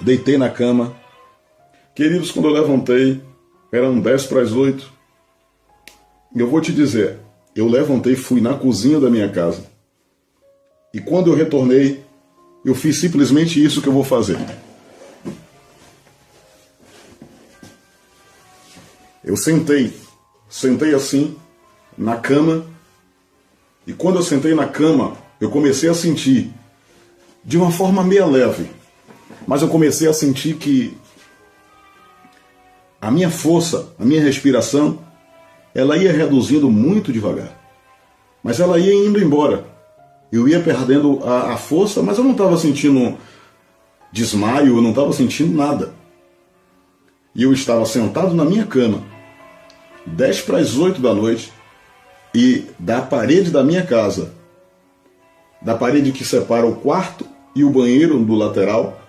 deitei na cama. Queridos, quando eu levantei, eram 10 para as 8. E eu vou te dizer, eu levantei, fui na cozinha da minha casa. E quando eu retornei, eu fiz simplesmente isso que eu vou fazer. Eu sentei assim, na cama. E quando eu sentei na cama, eu comecei a sentir, de uma forma meio leve, mas eu comecei a sentir que a minha força, a minha respiração, ela ia reduzindo muito devagar. Mas ela ia indo embora. Eu ia perdendo a força, mas eu não estava sentindo desmaio, eu não estava sentindo nada. E eu estava sentado na minha cama, 10 para as 8 da noite, e da parede da minha casa, da parede que separa o quarto e o banheiro do lateral,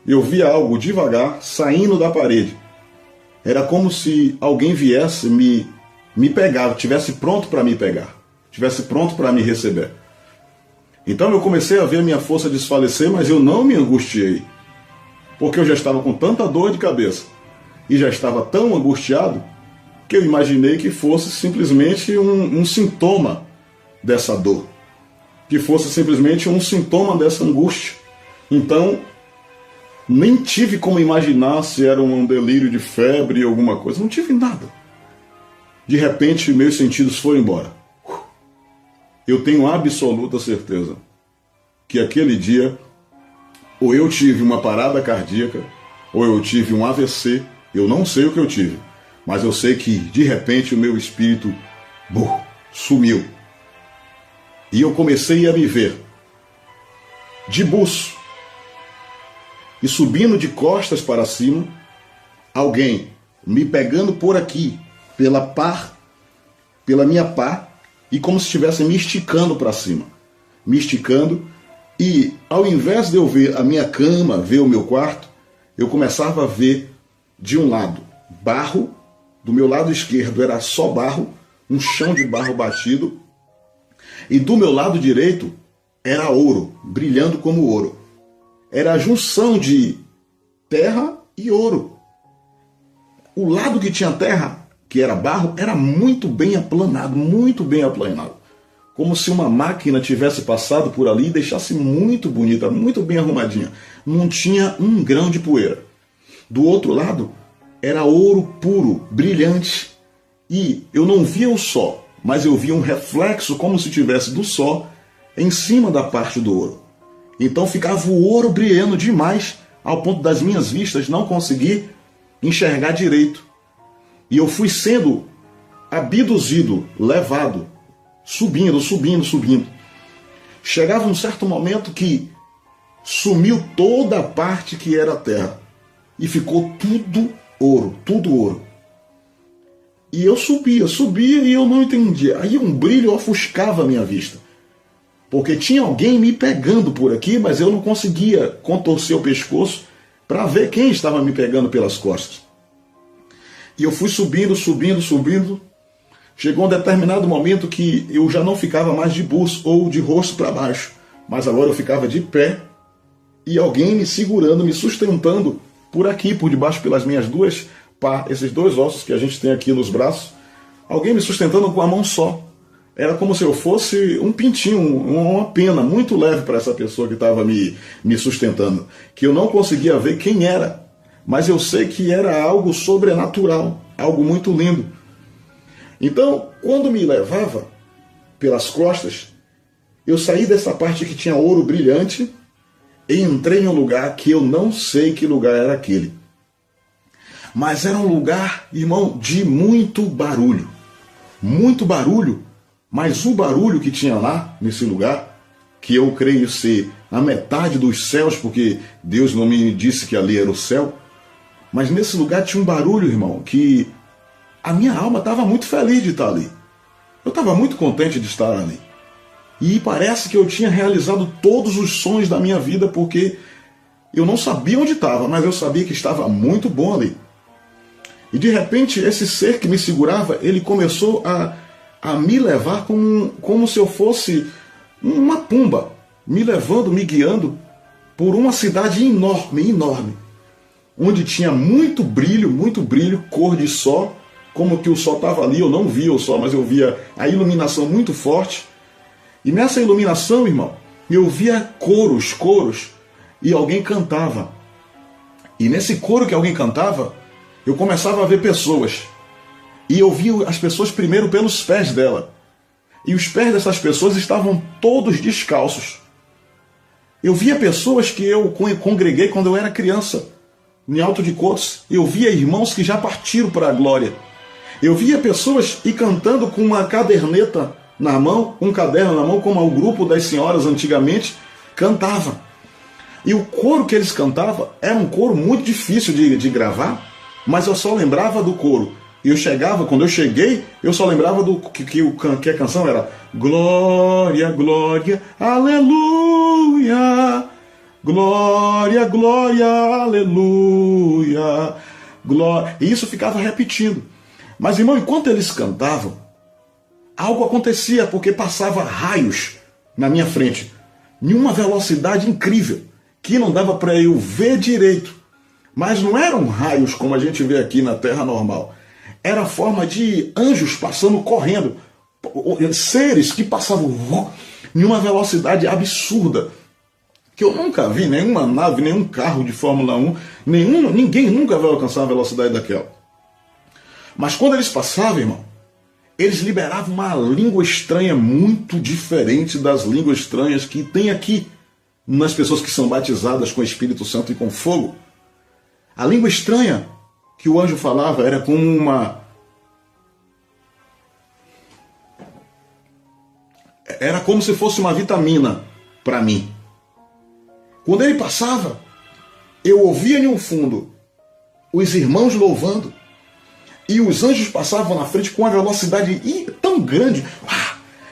eu via algo devagar saindo da parede. Era como se alguém viesse me pegar, estivesse pronto para me pegar, estivesse pronto para me receber. Então eu comecei a ver minha força desfalecer, mas eu não me angustiei, porque eu já estava com tanta dor de cabeça e já estava tão angustiado que eu imaginei que fosse simplesmente um sintoma dessa dor, que fosse simplesmente um sintoma dessa angústia. Então, nem tive como imaginar se era um delírio de febre ou alguma coisa, não tive nada. De repente, meus sentidos foram embora. Eu tenho absoluta certeza que aquele dia, ou eu tive uma parada cardíaca, ou eu tive um AVC, eu não sei o que eu tive, mas eu sei que, de repente, o meu espírito sumiu. E eu comecei a me ver de buço e subindo de costas para cima, alguém me pegando por aqui, pela minha pá, e como se estivesse me esticando para cima. Me esticando, e ao invés de eu ver a minha cama, ver o meu quarto, eu começava a ver de um lado barro, do meu lado esquerdo era só barro, um chão de barro batido, e do meu lado direito era ouro, brilhando como ouro. Era a junção de terra e ouro. O lado que tinha terra, que era barro, era muito bem aplanado, como se uma máquina tivesse passado por ali e deixasse muito bonita, muito bem arrumadinha. Não tinha um grão de poeira. Do outro lado, era ouro puro, brilhante. E eu não via o sol, mas eu via um reflexo como se tivesse do sol em cima da parte do ouro. Então ficava o ouro brilhando demais, ao ponto das minhas vistas não conseguir enxergar direito. E eu fui sendo abduzido, levado, subindo. Chegava um certo momento que sumiu toda a parte que era terra. E ficou tudo ouro. E eu subia e eu não entendia. Aí um brilho ofuscava a minha vista. Porque tinha alguém me pegando por aqui, mas eu não conseguia contorcer o pescoço para ver quem estava me pegando pelas costas. E eu fui subindo. Chegou um determinado momento que eu já não ficava mais de buço ou de rosto para baixo, mas agora eu ficava de pé e alguém me segurando, me sustentando por aqui, por debaixo, pelas minhas duas pá, esses dois ossos que a gente tem aqui nos braços, alguém me sustentando com a mão só. Era como se eu fosse um pintinho, uma pena muito leve para essa pessoa que estava me sustentando, que eu não conseguia ver quem era, mas eu sei que era algo sobrenatural, algo muito lindo. Então, quando me levava pelas costas, eu saí dessa parte que tinha ouro brilhante e entrei em um lugar que eu não sei que lugar era aquele. Mas era um lugar, irmão, de muito barulho, mas o barulho que tinha lá, nesse lugar, que eu creio ser a metade dos céus, porque Deus não me disse que ali era o céu, mas nesse lugar tinha um barulho, irmão, que a minha alma estava muito feliz de estar ali. Eu estava muito contente de estar ali. E parece que eu tinha realizado todos os sonhos da minha vida, porque eu não sabia onde estava, mas eu sabia que estava muito bom ali. E de repente, esse ser que me segurava, ele começou a me levar como se eu fosse uma pomba, me levando, me guiando. por uma cidade enorme, enorme, onde tinha muito brilho, cor de sol, como que o sol estava ali, eu não via o sol, mas eu via a iluminação muito forte. E nessa iluminação, irmão, eu via coros, e alguém cantava. E nesse coro que alguém cantava, eu começava a ver pessoas. E eu via as pessoas primeiro pelos pés dela. E os pés dessas pessoas estavam todos descalços. Eu via pessoas que eu congreguei quando eu era criança, em Alto de Cotos. Eu via irmãos que já partiram para a glória. Eu via pessoas ir cantando com uma caderneta na mão, um caderno na mão, como o grupo das senhoras antigamente cantava. E o coro que eles cantavam era um coro muito difícil de gravar, mas eu só lembrava do coro. E eu chegava, quando eu cheguei, eu só lembrava do que a canção era glória, glória, aleluia, glória, glória, aleluia, glória. E isso ficava repetindo. Mas, irmão, enquanto eles cantavam, algo acontecia, porque passava raios na minha frente, em uma velocidade incrível, que não dava para eu ver direito. Mas não eram raios como a gente vê aqui na Terra normal. Era a forma de anjos passando, correndo. Seres que passavam em uma velocidade absurda, que eu nunca vi nenhuma nave, nenhum carro de Fórmula 1, ninguém nunca vai alcançar uma velocidade daquela. Mas quando eles passavam, irmão, eles liberavam uma língua estranha muito diferente das línguas estranhas que tem aqui nas pessoas que são batizadas com o Espírito Santo e com fogo. A língua estranha que o anjo falava era como era como se fosse uma vitamina para mim. Quando ele passava, eu ouvia em um fundo os irmãos louvando, e os anjos passavam na frente com uma velocidade tão grande,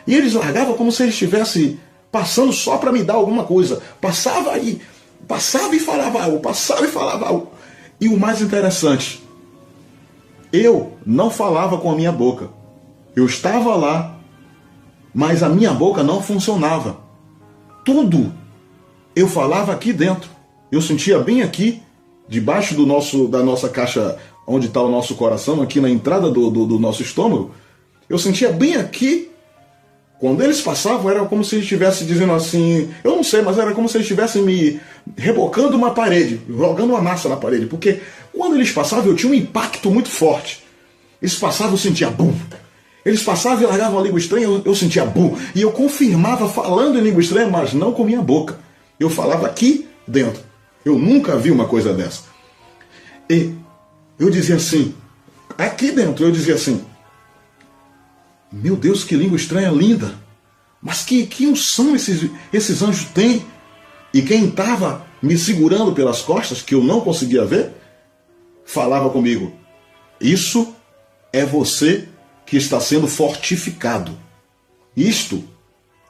e eles largavam como se eles estivessem passando só para me dar alguma coisa. Passava e falava algo, passava e falava algo. E o mais interessante, eu não falava com a minha boca. Eu estava lá, mas a minha boca não funcionava. Tudo eu falava aqui dentro. Eu sentia bem aqui, debaixo da nossa caixa, onde está o nosso coração, aqui na entrada do nosso estômago. Eu sentia bem aqui. Quando eles passavam, era como se eles estivessem dizendo assim, eu não sei, mas era como se eles estivessem me rebocando uma parede, jogando uma massa na parede, porque quando eles passavam eu tinha um impacto muito forte. Eles passavam, eu sentia bum. Eles passavam e largavam a língua estranha, eu sentia bum. E eu confirmava falando em língua estranha, mas não com minha boca. Eu falava aqui dentro. Eu nunca vi uma coisa dessa. E eu dizia assim, aqui dentro, eu dizia assim, meu Deus, que língua estranha linda. Mas que unção esses anjos têm? E quem estava me segurando pelas costas, que eu não conseguia ver, falava comigo, isso é você que está sendo fortificado. Isto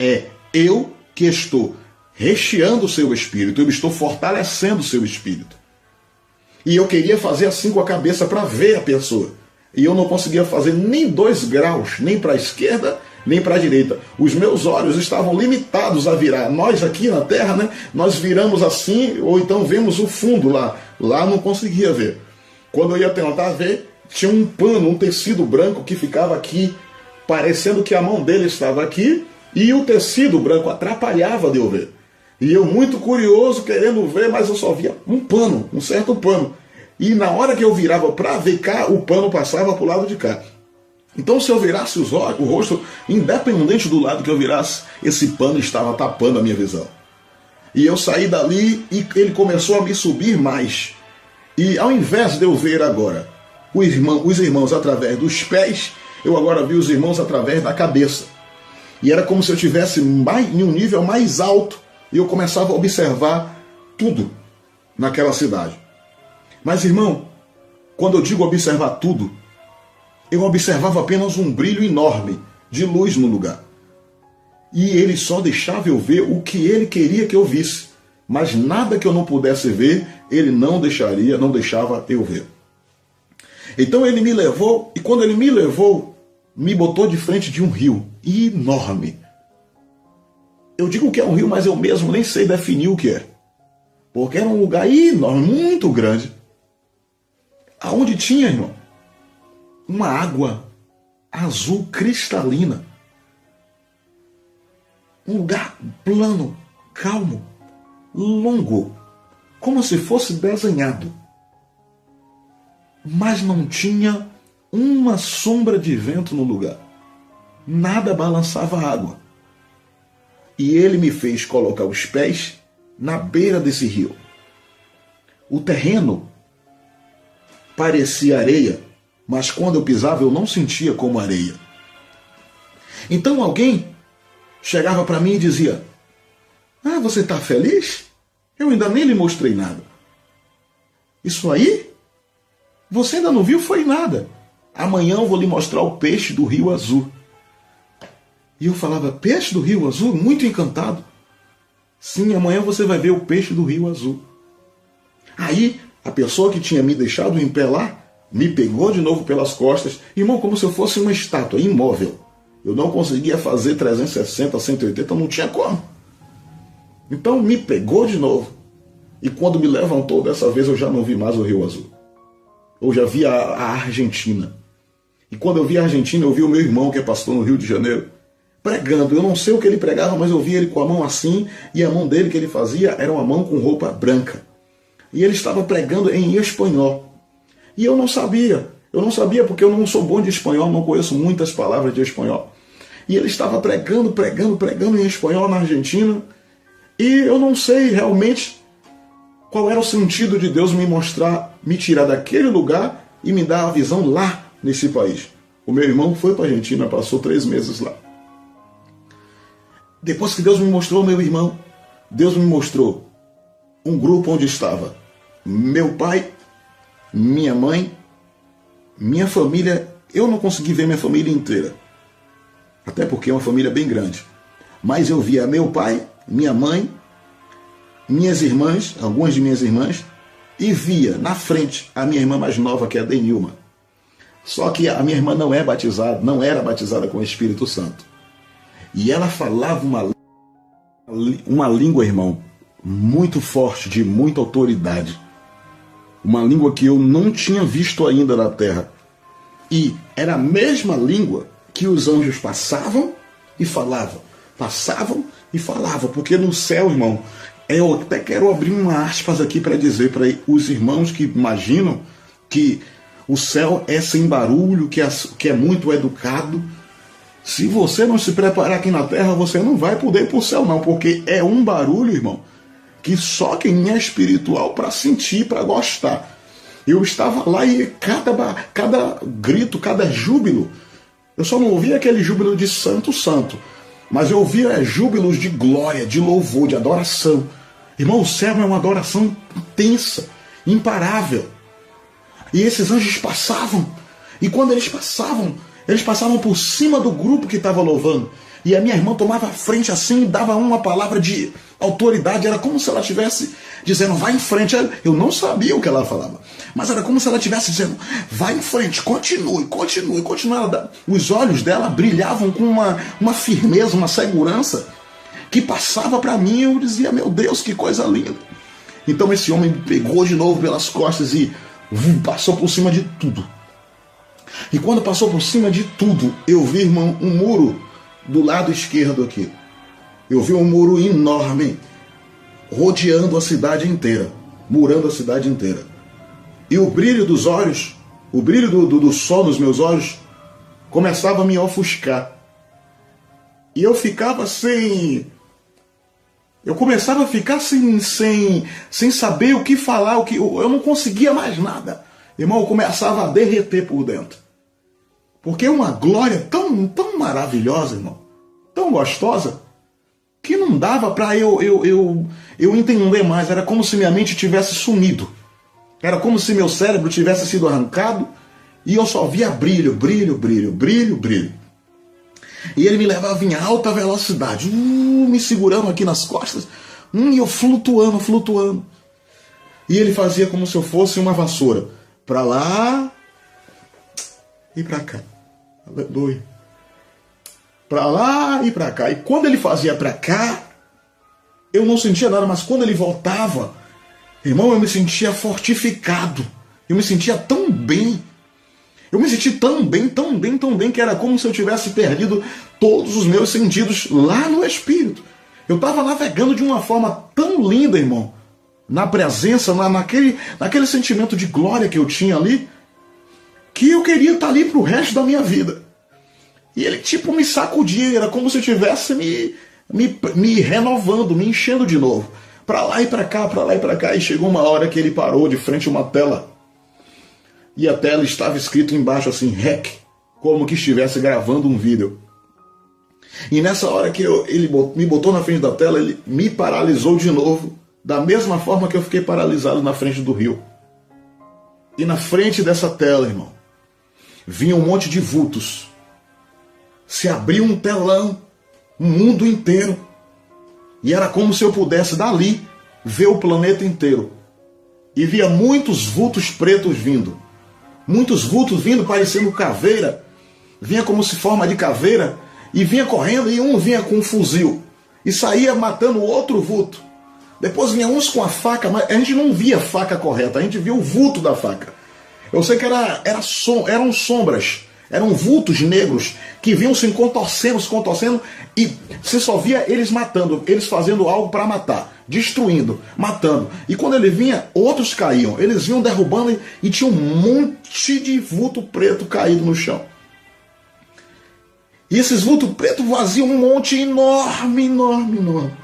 é eu que estou recheando o seu espírito, eu estou fortalecendo o seu espírito. E eu queria fazer assim com a cabeça para ver a pessoa. E eu não conseguia fazer nem 2 graus, nem para a esquerda, nem para a direita. Os meus olhos estavam limitados a virar. Nós aqui na Terra, né, nós viramos assim, ou então vemos o fundo lá. Lá não conseguia ver. Quando eu ia tentar ver, tinha um pano, um tecido branco que ficava aqui, parecendo que a mão dele estava aqui, e o tecido branco atrapalhava de eu ver. E eu muito curioso, querendo ver, mas eu só via um pano, um certo pano. E na hora que eu virava para ver cá, o pano passava para o lado de cá. Então se eu virasse o rosto, independente do lado que eu virasse, esse pano estava tapando a minha visão. E eu saí dali e ele começou a me subir mais. E ao invés de eu ver agora os irmãos através dos pés, eu agora vi os irmãos através da cabeça. E era como se eu estivesse em um nível mais alto e eu começava a observar tudo naquela cidade. Mas, irmão, quando eu digo observar tudo, eu observava apenas um brilho enorme de luz no lugar. E ele só deixava eu ver o que ele queria que eu visse. Mas nada que eu não pudesse ver, ele não deixava eu ver. Então ele me levou, e quando ele me levou, me botou de frente de um rio enorme. Eu digo que é um rio, mas eu mesmo nem sei definir o que é. porque era um lugar enorme, muito grande, aonde tinha, irmão, uma água azul cristalina. Um lugar plano, calmo, longo, como se fosse desenhado. Mas não tinha uma sombra de vento no lugar. Nada balançava a água. E ele me fez colocar os pés na beira desse rio. O terreno parecia areia, mas quando eu pisava eu não sentia como areia. Então alguém chegava para mim e dizia: "Ah, você está feliz? Eu ainda nem lhe mostrei nada. Isso aí? Você ainda não viu? Foi nada. Amanhã eu vou lhe mostrar o peixe do Rio Azul." E eu falava: "Peixe do Rio Azul?" Muito encantado. "Sim, amanhã você vai ver o peixe do Rio Azul." Aí a pessoa que tinha me deixado em pé lá me pegou de novo pelas costas, irmão, como se eu fosse uma estátua imóvel. Eu não conseguia fazer 360, 180, não tinha como. Então me pegou de novo. E quando me levantou dessa vez, eu já não vi mais o Rio Azul. Eu já vi a Argentina. E quando eu vi a Argentina, eu vi o meu irmão, que é pastor no Rio de Janeiro, pregando. Eu não sei o que ele pregava, mas eu vi ele com a mão assim, e a mão dele que ele fazia era uma mão com roupa branca. E ele estava pregando em espanhol. E eu não sabia porque eu não sou bom de espanhol, não conheço muitas palavras de espanhol. E ele estava pregando em espanhol na Argentina. E eu não sei realmente qual era o sentido de Deus me mostrar, me tirar daquele lugar e me dar a visão lá nesse país. O meu irmão foi para a Argentina, passou 3 meses lá. Depois que Deus me mostrou meu irmão, Deus me mostrou um grupo onde estava meu pai, minha mãe, minha família. Eu não consegui ver minha família inteira, até porque é uma família bem grande. Mas eu via meu pai, minha mãe, minhas irmãs, algumas de minhas irmãs, e via na frente a minha irmã mais nova, que é a Denilma. Só que a minha irmã não era batizada com o Espírito Santo. E ela falava uma língua, irmão, muito forte, de muita autoridade. Uma língua que eu não tinha visto ainda na terra. E era a mesma língua que os anjos passavam e falavam. Passavam e falavam. Porque no céu, irmão, eu até quero abrir uma aspas aqui para dizer para os irmãos que imaginam que o céu é sem barulho, que é muito educado. Se você não se preparar aqui na terra, você não vai poder ir para o céu não, porque é um barulho, irmão, que só quem é espiritual para sentir, para gostar. Eu estava lá e cada grito, cada júbilo, eu só não ouvia aquele júbilo de santo, santo, mas eu ouvia júbilos de glória, de louvor, de adoração. Irmão, o céu é uma adoração intensa, imparável. E esses anjos passavam, e quando eles passavam por cima do grupo que estava louvando. E a minha irmã tomava a frente assim e dava uma palavra de autoridade. Era como se ela estivesse dizendo: vai em frente. Eu não sabia o que ela falava, mas era como se ela estivesse dizendo: vai em frente, continue, continue, continue. Os olhos dela brilhavam com uma firmeza, uma segurança que passava para mim. Eu dizia: meu Deus, que coisa linda. Então esse homem me pegou de novo pelas costas e passou por cima de tudo. E quando passou por cima de tudo, eu vi, irmão, um muro do lado esquerdo aqui. Eu vi um muro enorme, rodeando a cidade inteira, murando a cidade inteira. E o brilho dos olhos, o brilho do sol nos meus olhos, começava a me ofuscar. E eu ficava sem... Eu começava a ficar sem saber o que falar, eu não conseguia mais nada. Irmão, eu começava a derreter por dentro. Porque é uma glória tão maravilhosa, irmão, tão gostosa, que não dava para eu entender mais. Era como se minha mente tivesse sumido. Era como se meu cérebro tivesse sido arrancado e eu só via brilho, brilho, brilho, brilho, brilho. E ele me levava em alta velocidade, me segurando aqui nas costas, e eu flutuando, flutuando. E ele fazia como se eu fosse uma vassoura, para lá e para cá. Aleluia. Para lá e para cá. E quando ele fazia para cá, eu não sentia nada, mas quando ele voltava, Irmão, eu me sentia fortificado. Eu me sentia tão bem. Eu me senti tão bem, tão bem, tão bem, que era como se eu tivesse perdido todos os meus sentidos lá no Espírito. Eu estava navegando de uma forma tão linda, irmão, na presença, naquele sentimento de glória que eu tinha ali, que eu queria estar ali para o resto da minha vida. E ele tipo me sacudia, era como se eu estivesse me renovando, me enchendo de novo. Para lá e para cá, para lá e para cá. E chegou uma hora que ele parou de frente a uma tela. E a tela estava escrito embaixo assim, REC, como que estivesse gravando um vídeo. E nessa hora que ele me botou na frente da tela, ele me paralisou de novo, da mesma forma que eu fiquei paralisado na frente do rio. E na frente dessa tela, irmão, vinha um monte de vultos. Se abriu um telão, um mundo inteiro. E era como se eu pudesse dali ver o planeta inteiro. E via muitos vultos pretos vindo. Muitos vultos vindo parecendo caveira. Vinha como se forma de caveira. E vinha correndo e um vinha com um fuzil. E saía matando o outro vulto. Depois vinha uns com a faca, mas a gente não via a faca correta. A gente via o vulto da faca. Eu sei que eram sombras. Eram vultos negros que vinham se contorcendo, e você só via eles matando, eles fazendo algo para matar, destruindo, matando. E quando ele vinha, outros caíam. Eles vinham derrubando e tinha um monte de vulto preto caído no chão. E esses vultos pretos vaziam um monte enorme, enorme, enorme.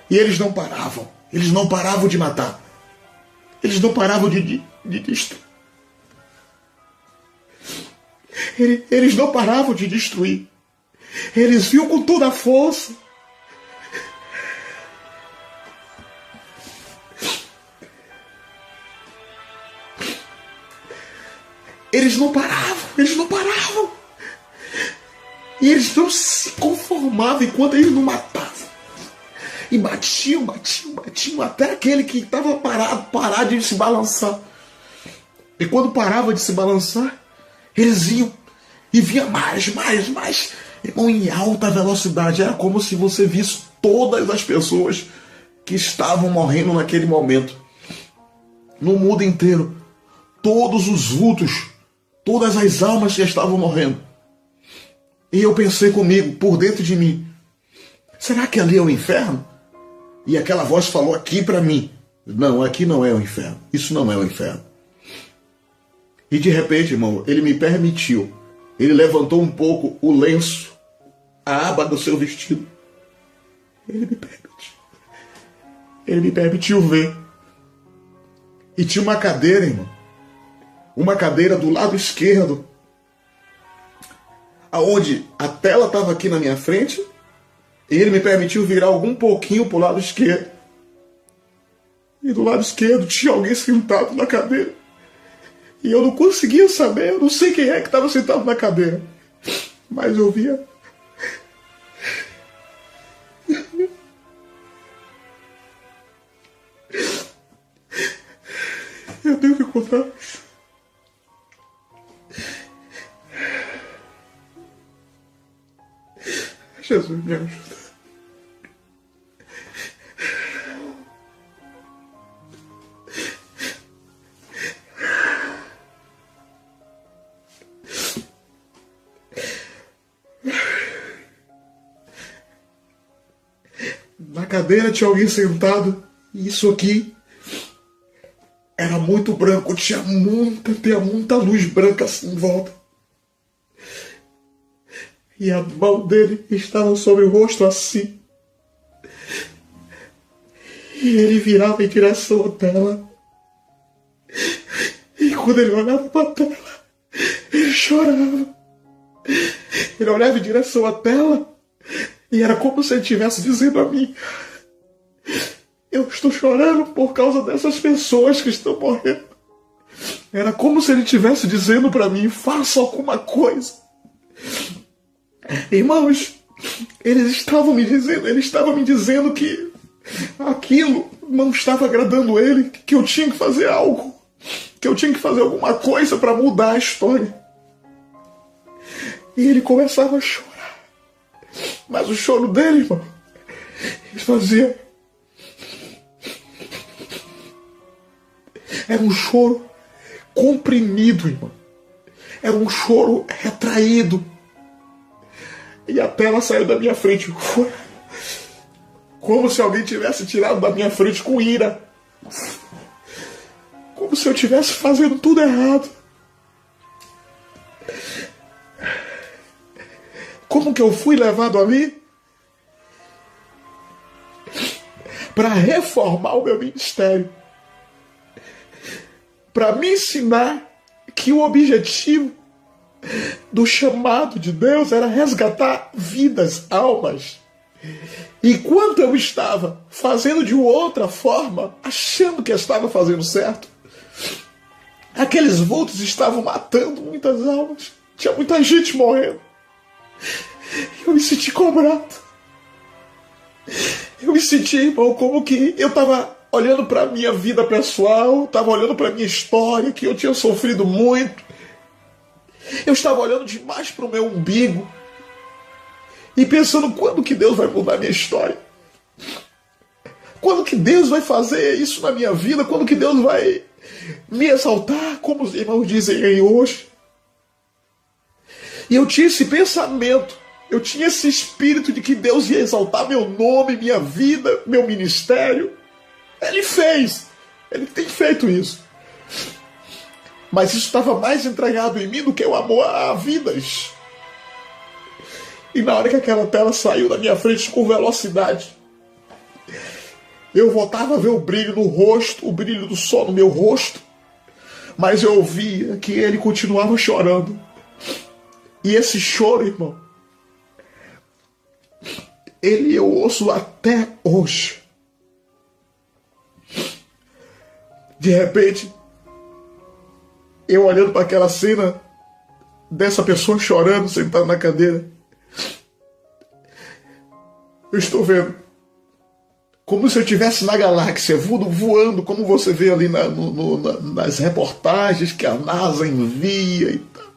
E eles não paravam de matar. Eles não paravam de destruir. Eles não paravam de destruir. Eles vinham com toda a força. Eles não paravam. E eles não se conformavam enquanto eles não matavam. E batiam, até aquele que estava parar de se balançar. E quando parava de se balançar, eles iam e vinha mais. Irmão, em alta velocidade. Era como se você visse todas as pessoas que estavam morrendo naquele momento. No mundo inteiro. Todos os vultos, todas as almas que estavam morrendo. E eu pensei comigo, por dentro de mim, será que ali é o inferno? E aquela voz falou aqui para mim, não, aqui não é o inferno, isso não é o inferno. E de repente, irmão, ele me permitiu, ele levantou um pouco o lenço, a aba do seu vestido. Ele me permitiu ver. E tinha uma cadeira, irmão, uma cadeira do lado esquerdo, aonde a tela estava aqui na minha frente. E ele me permitiu virar algum pouquinho para o lado esquerdo. E do lado esquerdo tinha alguém sentado na cadeira. E eu não conseguia saber, eu não sei quem é que estava sentado na cadeira. Mas eu via. Eu tenho que contar. Jesus me ajuda. Na cadeira tinha alguém sentado. E isso aqui era muito branco. Tinha muita luz branca assim em volta. E a mão dele estava sobre o rosto assim. E ele virava em direção à tela. E quando ele olhava para a tela, ele chorava. Ele olhava em direção à tela. E era como se ele estivesse dizendo a mim: eu estou chorando por causa dessas pessoas que estão morrendo. Era como se ele estivesse dizendo para mim: faça alguma coisa. Irmãos, ele estava me dizendo que aquilo não estava agradando ele, que eu tinha que fazer algo, que eu tinha que fazer alguma coisa para mudar a história. E ele começava a chorar. Mas o choro dele, irmão, ele fazia... Era um choro comprimido, irmão. Era um choro retraído. E a tela saiu da minha frente. Como se alguém tivesse tirado da minha frente com ira. Como se eu estivesse fazendo tudo errado. Como que eu fui levado ali? Para reformar o meu ministério. Para me ensinar que o objetivo do chamado de Deus era resgatar vidas, almas. Enquanto eu estava fazendo de outra forma, achando que eu estava fazendo certo, aqueles vultos estavam matando muitas almas. Tinha muita gente morrendo. Eu me senti cobrado. Eu me senti, irmão, como que eu estava olhando para a minha vida pessoal, estava olhando para a minha história, que eu tinha sofrido muito. Eu estava olhando demais para o meu umbigo e pensando quando que Deus vai mudar a minha história. Quando que Deus vai fazer isso na minha vida? Quando que Deus vai me exaltar, como os irmãos dizem aí hoje? E eu tinha esse pensamento, eu tinha esse espírito de que Deus ia exaltar meu nome, minha vida, meu ministério. Ele fez, ele tem feito isso. Mas isso estava mais entranhado em mim do que o amor a vidas. E na hora que aquela tela saiu da minha frente com velocidade, eu voltava a ver o brilho no rosto, o brilho do sol no meu rosto, mas eu ouvia que ele continuava chorando. E esse choro, irmão, ele eu ouço até hoje. De repente, eu olhando para aquela cena dessa pessoa chorando, sentada na cadeira, eu estou vendo como se eu estivesse na galáxia, voando, como você vê ali nas reportagens que a NASA envia e tal.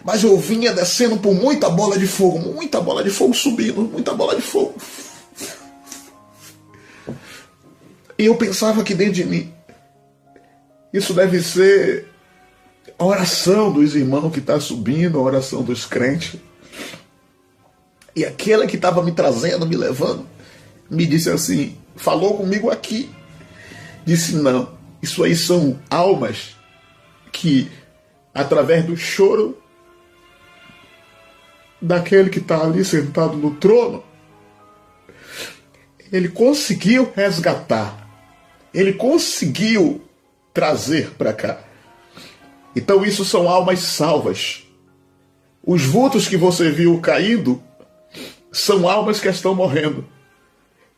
Mas eu vinha descendo por muita bola de fogo subindo, muita bola de fogo. E eu pensava que dentro de mim, isso deve ser a oração dos irmãos que está subindo, a oração dos crentes. E aquela que estava me trazendo, me levando, me disse assim, falou comigo aqui. Disse, não, isso aí são almas que, através do choro daquele que está ali sentado no trono, ele conseguiu resgatar. Ele conseguiu trazer para cá. Então isso são almas salvas. Os vultos que você viu caindo são almas que estão morrendo.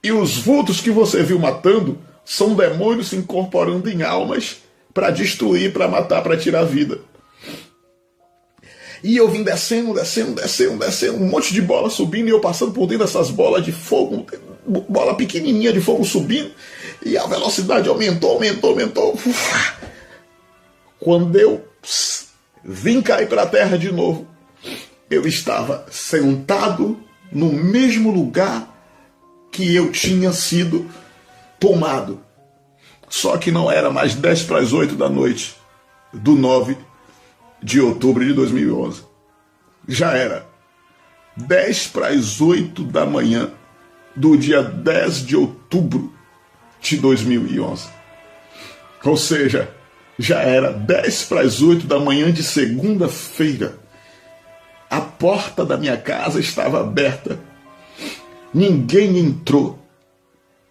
E os vultos que você viu matando são demônios se incorporando em almas para destruir, para matar, para tirar a vida. E eu vim descendo, um monte de bola subindo, e eu passando por dentro dessas bolas de fogo, bola pequenininha de fogo subindo, e a velocidade aumentou. Quando eu vim cair para a terra de novo, eu estava sentado no mesmo lugar que eu tinha sido tomado. Só que não era mais 10 para as 8 da noite do 9 de outubro de 2011. Já era 10 para as 8 da manhã do dia 10 de outubro de 2011. Ou seja, já era 10 para as 8 da manhã de segunda-feira. A porta da minha casa estava aberta. Ninguém entrou.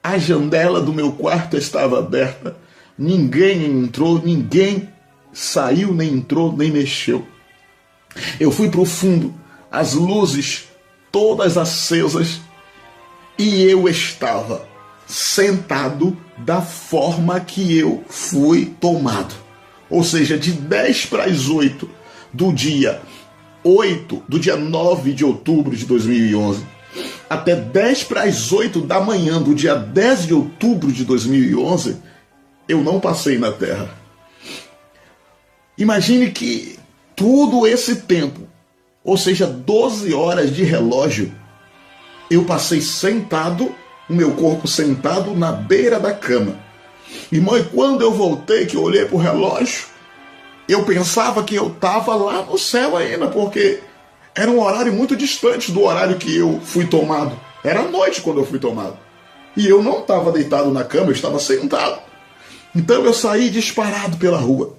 A janela do meu quarto estava aberta. Ninguém entrou, ninguém saiu, nem entrou, nem mexeu. Eu fui para o fundo, as luzes todas acesas, e eu estava sentado da forma que eu fui tomado. Ou seja, de 10 para as 8 do dia 9 de outubro de 2011, até 10 para as 8 da manhã do dia 10 de outubro de 2011, eu não passei na Terra. Imagine que todo esse tempo, ou seja, 12 horas de relógio, eu passei sentado, o meu corpo sentado na beira da cama. Irmão, e quando eu voltei, que eu olhei para o relógio, eu pensava que eu estava lá no céu ainda, porque era um horário muito distante do horário que eu fui tomado. Era noite quando eu fui tomado. E eu não estava deitado na cama, eu estava sentado. Então eu saí disparado pela rua.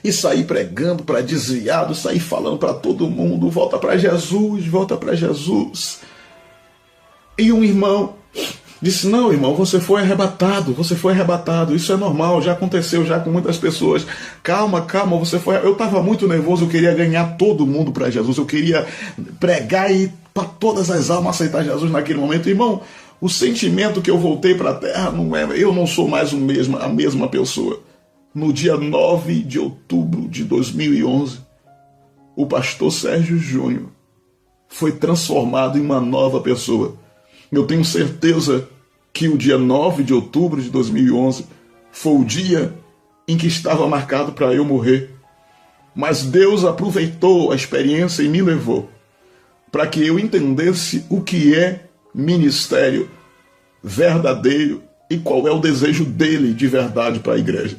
E saí pregando para desviado, saí falando para todo mundo, volta para Jesus, volta para Jesus. E um irmão disse, não, irmão, você foi arrebatado, isso é normal, já aconteceu já com muitas pessoas. Calma, calma, você foi... Eu estava muito nervoso, eu queria ganhar todo mundo para Jesus, eu queria pregar e para todas as almas aceitar Jesus naquele momento. Irmão, o sentimento que eu voltei para a terra, eu não sou mais a mesma pessoa. No dia 9 de outubro de 2011, o pastor Sérgio Júnior foi transformado em uma nova pessoa. Eu tenho certeza que o dia 9 de outubro de 2011 foi o dia em que estava marcado para eu morrer. Mas Deus aproveitou a experiência e me levou para que eu entendesse o que é ministério verdadeiro e qual é o desejo dele de verdade para a igreja.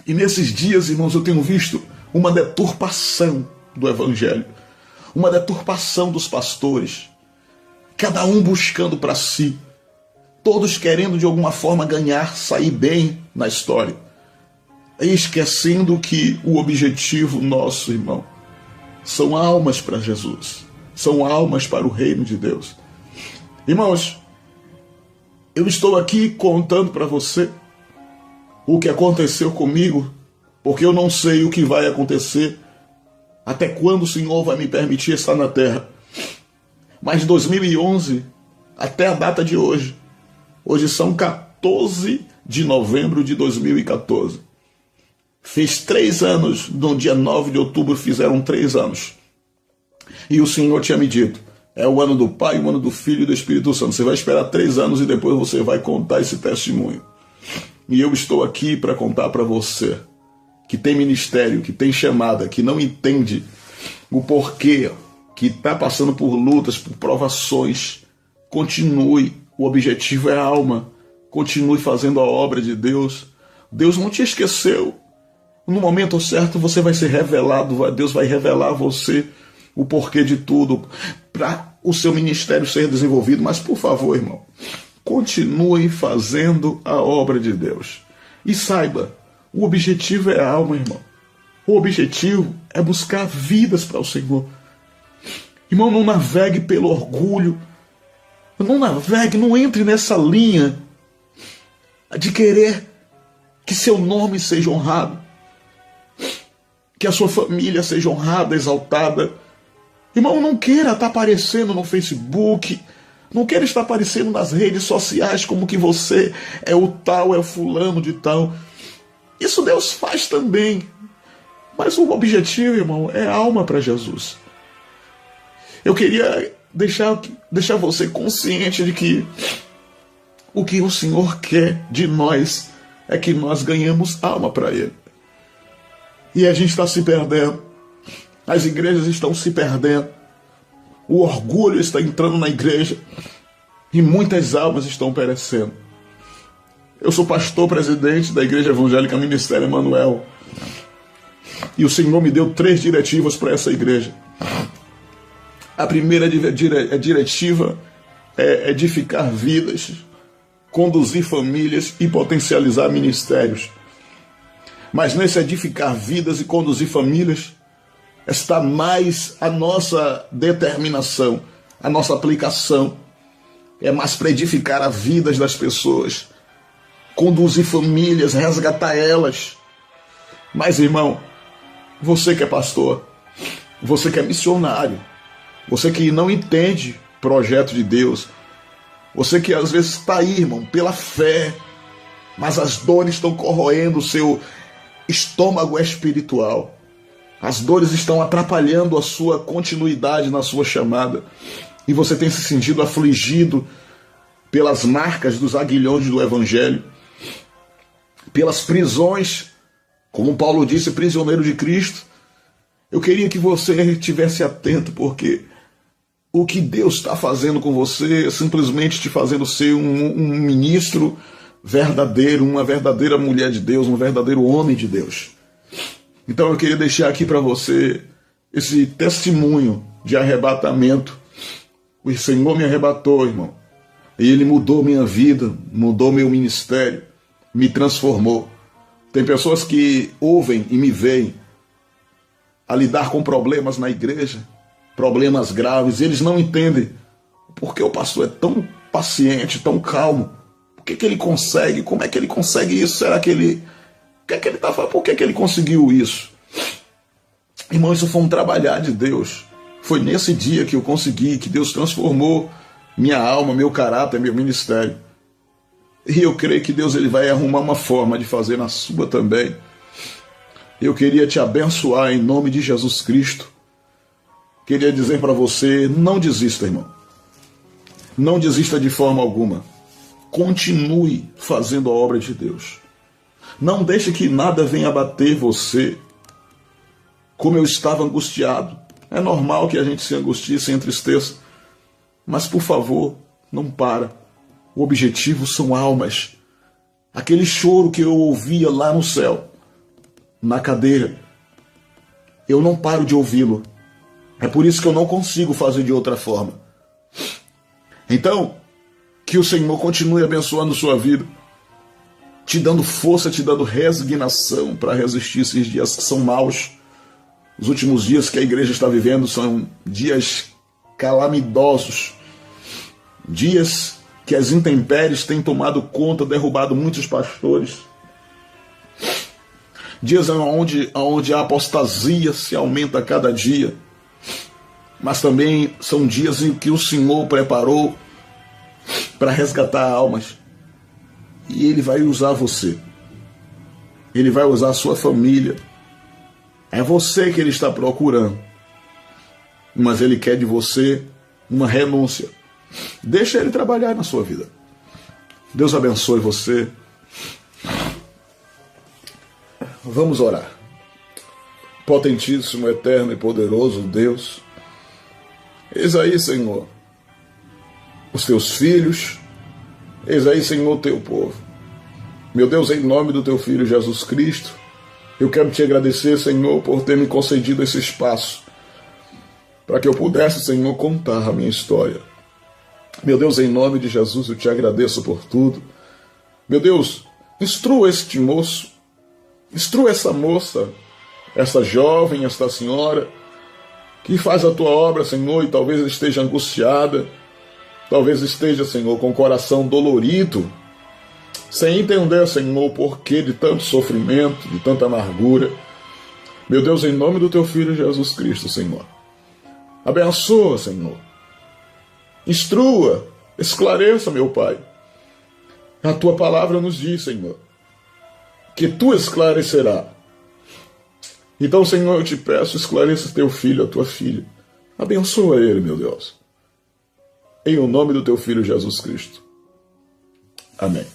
E nesses dias, irmãos, eu tenho visto uma deturpação do evangelho, uma deturpação dos pastores, cada um buscando para si, todos querendo de alguma forma ganhar, sair bem na história, e esquecendo que o objetivo nosso, irmão, são almas para Jesus, são almas para o reino de Deus. Irmãos, eu estou aqui contando para você o que aconteceu comigo, porque eu não sei o que vai acontecer, até quando o Senhor vai me permitir estar na terra. Mas de 2011 até a data de hoje, hoje são 14 de novembro de 2014. Fiz 3 anos, no dia 9 de outubro fizeram 3 anos. E o Senhor tinha me dito, é o ano do Pai, o ano do Filho e do Espírito Santo. Você vai esperar 3 anos e depois você vai contar esse testemunho. E eu estou aqui para contar para você, que tem ministério, que tem chamada, que não entende o porquê, que está passando por lutas, por provações. Continue, o objetivo é a alma. Continue fazendo a obra de Deus. Deus não te esqueceu. No momento certo você vai ser revelado, Deus vai revelar a você o porquê de tudo, para o seu ministério ser desenvolvido. Mas por favor, irmão, continue fazendo a obra de Deus. E saiba, o objetivo é a alma, irmão. O objetivo é buscar vidas para o Senhor. Irmão, não navegue pelo orgulho. Não navegue, não entre nessa linha de querer que seu nome seja honrado, que a sua família seja honrada, exaltada. Irmão, não queira estar aparecendo no Facebook, não queira estar aparecendo nas redes sociais como que você é o tal, é o fulano de tal. Isso Deus faz também. Mas o objetivo, irmão, é alma para Jesus. Eu queria deixar você consciente de que o que o Senhor quer de nós é que nós ganhemos alma para Ele. E a gente está se perdendo. As igrejas estão se perdendo. O orgulho está entrando na igreja. E muitas almas estão perecendo. Eu sou pastor presidente da Igreja Evangélica Ministério Emanuel. E o Senhor me deu 3 diretivas para essa igreja. A primeira diretiva é edificar vidas, conduzir famílias e potencializar ministérios. Mas nesse edificar vidas e conduzir famílias está mais a nossa determinação, a nossa aplicação. É mais para edificar as vidas das pessoas, conduzir famílias, resgatar elas. Mas, irmão, você que é pastor, você que é missionário, você que não entende projeto de Deus, você que às vezes está aí, irmão, pela fé, mas as dores estão corroendo o seu estômago espiritual. As dores estão atrapalhando a sua continuidade na sua chamada. e você tem se sentido afligido pelas marcas dos aguilhões do Evangelho, pelas prisões, como Paulo disse, prisioneiro de Cristo, eu queria que você estivesse atento, porque o que Deus está fazendo com você é simplesmente te fazendo ser um ministro verdadeiro, uma verdadeira mulher de Deus, um verdadeiro homem de Deus. Então eu queria deixar aqui para você esse testemunho de arrebatamento. O Senhor me arrebatou, irmão. E Ele mudou minha vida, mudou meu ministério, me transformou. Tem pessoas que ouvem e me veem a lidar com problemas na igreja, problemas graves, e eles não entendem por que o pastor é tão paciente, tão calmo. Por que ele consegue? Como é que ele consegue isso? Será que ele... O que é que ele está fazendo? Por que ele conseguiu isso? Irmão, isso foi um trabalhar de Deus. Foi nesse dia que eu consegui, que Deus transformou minha alma, meu caráter, meu ministério. E eu creio que Deus ele vai arrumar uma forma de fazer na sua também. Eu queria te abençoar em nome de Jesus Cristo. Queria dizer para você, não desista, irmão. Não desista de forma alguma. Continue fazendo a obra de Deus. Não deixe que nada venha abater você. Como eu estava angustiado. É normal que a gente se angustie, se entristeça. Mas, por favor, não para. O objetivo são almas. Aquele choro que eu ouvia lá no céu, na cadeira, eu não paro de ouvi-lo. É por isso que eu não consigo fazer de outra forma. Então, que o Senhor continue abençoando sua vida, te dando força, te dando resignação para resistir esses dias que são maus. Os últimos dias que a igreja está vivendo são dias calamitosos, dias que as intempéries têm tomado conta, derrubado muitos pastores, dias onde a apostasia se aumenta a cada dia, mas também são dias em que o Senhor preparou para resgatar almas, e Ele vai usar você, Ele vai usar a sua família. É você que Ele está procurando, mas Ele quer de você uma renúncia. Deixa Ele trabalhar na sua vida. Deus abençoe você. Vamos orar. Potentíssimo, eterno e poderoso Deus, eis aí, Senhor, os teus filhos, eis aí, Senhor, o teu povo. Meu Deus, em nome do teu Filho Jesus Cristo, eu quero te agradecer, Senhor, por ter me concedido esse espaço, para que eu pudesse, Senhor, contar a minha história. Meu Deus, em nome de Jesus, eu te agradeço por tudo. Meu Deus, instrua este moço, instrua essa moça, essa jovem, esta senhora, que faz a tua obra, Senhor, e talvez esteja angustiada, talvez esteja, Senhor, com o coração dolorido, sem entender, Senhor, o porquê de tanto sofrimento, de tanta amargura. Meu Deus, em nome do teu Filho Jesus Cristo, Senhor, abençoa, Senhor, instrua, esclareça, meu Pai. A tua palavra nos diz, Senhor, que tu esclarecerá. Então, Senhor, eu te peço, esclareça teu filho, a tua filha. Abençoa ele, meu Deus. Em o nome do teu Filho Jesus Cristo. Amém.